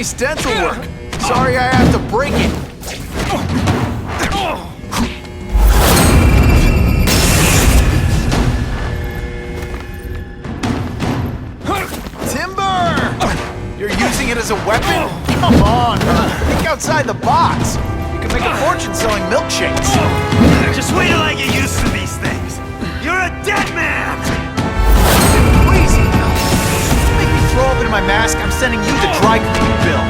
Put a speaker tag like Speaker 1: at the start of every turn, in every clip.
Speaker 1: Nice dental work. Sorry I have to break it. Timber! You're using it as a weapon? Come on, think outside the box. You can make a fortune selling milkshakes.
Speaker 2: Just wait till I get used to these things. You're a dead man!
Speaker 1: Please, make me throw up into my mask. I'm sending you the dry cleaning bill.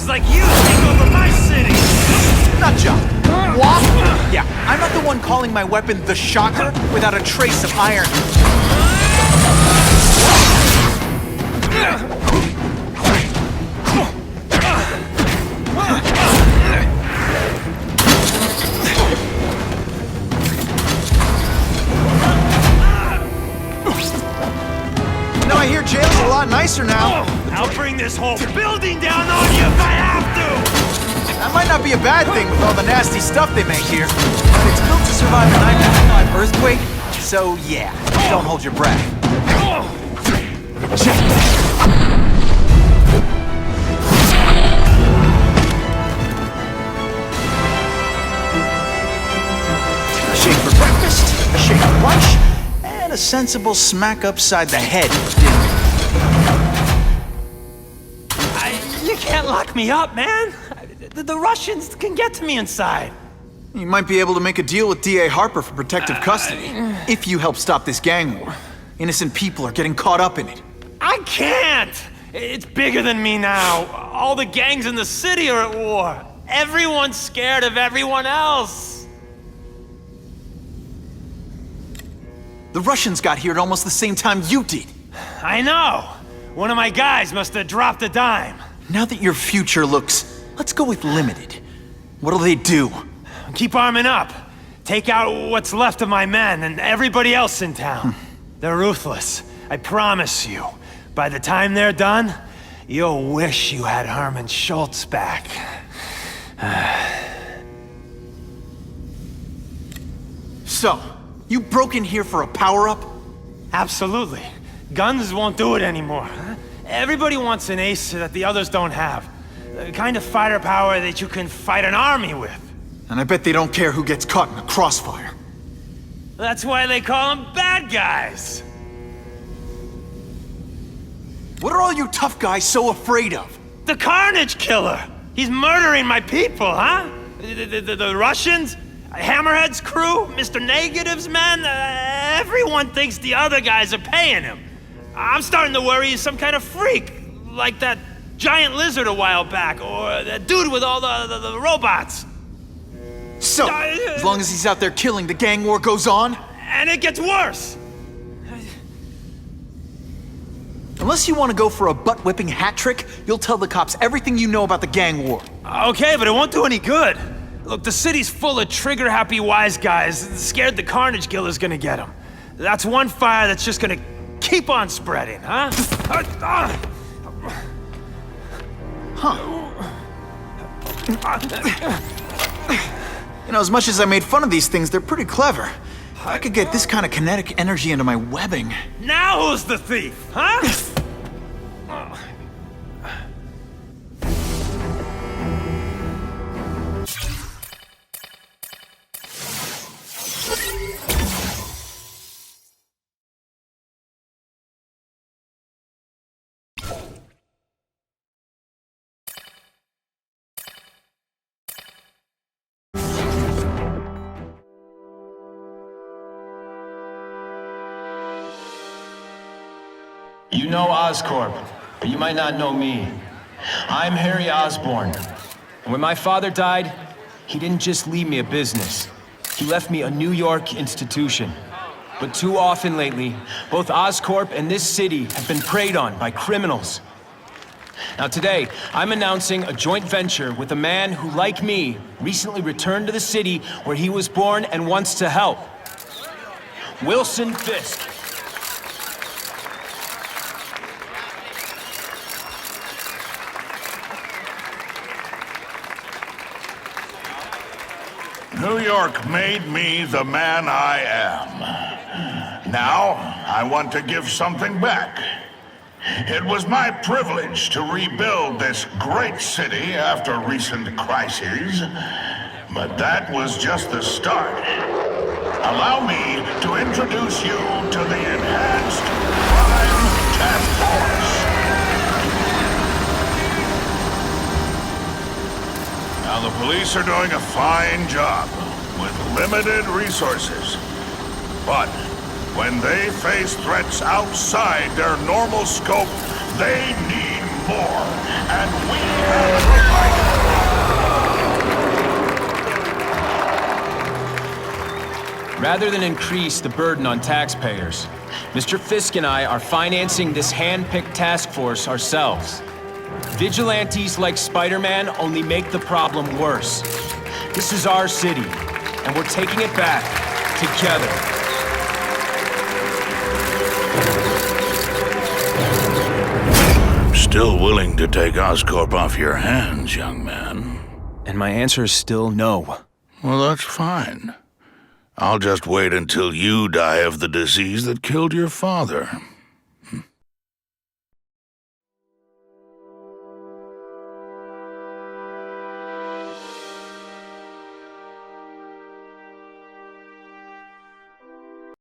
Speaker 2: Like you take over my city!
Speaker 1: Nut job. What? Yeah, I'm not the one calling my weapon the Shocker without a trace of iron. Now I hear jail's a lot nicer now.
Speaker 2: I'll bring this whole building down on you if I have to!
Speaker 1: That might not be a bad thing with all the nasty stuff they make here. But it's built to survive a 9.5 earthquake, so yeah, don't hold your breath. Check. A shake for breakfast, a shake for lunch, and a sensible smack upside the head for dinner.
Speaker 2: You can't lock me up, man! The Russians can get to me inside.
Speaker 1: You might be able to make a deal with D.A. Harper for protective custody, if you help stop this gang war. Innocent people are getting caught up in it.
Speaker 2: I can't! It's bigger than me now. All the gangs in the city are at war. Everyone's scared of everyone else.
Speaker 1: The Russians got here at almost the same time you did.
Speaker 2: I know. One of my guys must have dropped a dime.
Speaker 1: Now that your future looks, let's go with limited. What'll they do?
Speaker 2: Keep arming up. Take out what's left of my men and everybody else in town. They're ruthless, I promise you. By the time they're done, you'll wish you had Herman Schultz back.
Speaker 1: So, you broke in here for a power-up?
Speaker 2: Absolutely. Guns won't do it anymore. Everybody wants an ace that the others don't have. The kind of fighter power that you can fight an army with.
Speaker 1: And I bet they don't care who gets caught in a crossfire.
Speaker 2: That's why they call them bad guys.
Speaker 1: What are all you tough guys so afraid of?
Speaker 2: The Carnage Killer! He's murdering my people, huh? The Russians? Hammerhead's crew? Mr. Negative's men? Everyone thinks the other guys are paying him. I'm starting to worry he's some kind of freak. Like that giant lizard a while back, or that dude with all the robots.
Speaker 1: So, as long as he's out there killing, the gang war goes on?
Speaker 2: And it gets worse!
Speaker 1: Unless you want to go for a butt-whipping hat trick, you'll tell the cops everything you know about the gang war.
Speaker 2: Okay, but it won't do any good. Look, the city's full of trigger-happy wise guys, scared the Carnage Killer's gonna get them. That's one fire that's just gonna keep on spreading, huh?
Speaker 1: You know, as much as I made fun of these things, they're pretty clever. I could get this kind of kinetic energy into my webbing.
Speaker 2: Now who's the thief, huh?
Speaker 3: You know Oscorp, but you might not know me. I'm Harry Osborn.
Speaker 4: When my father died, he didn't just leave me a business. He left me a New York institution. But too often lately, both Oscorp and this city have been preyed on by criminals. Now today, I'm announcing a joint venture with a man who, like me, recently returned to the city where he was born and wants to help. Wilson Fisk.
Speaker 5: New York made me the man I am. Now, I want to give something back. It was my privilege to rebuild this great city after recent crises, but that was just the start. Allow me to introduce you to the Enhanced Crime Task Force. Now, the police are doing a fine job with limited resources. But when they face threats outside their normal scope, they need more. And we have provided.
Speaker 4: Rather than increase the burden on taxpayers, Mr. Fisk and I are financing this hand-picked task force ourselves. Vigilantes like Spider-Man only make the problem worse. This is our city, and we're taking it back together.
Speaker 5: I'm still willing to take Oscorp off your hands, young man.
Speaker 4: And my answer is still no.
Speaker 5: Well, that's fine. I'll just wait until you die of the disease that killed your father.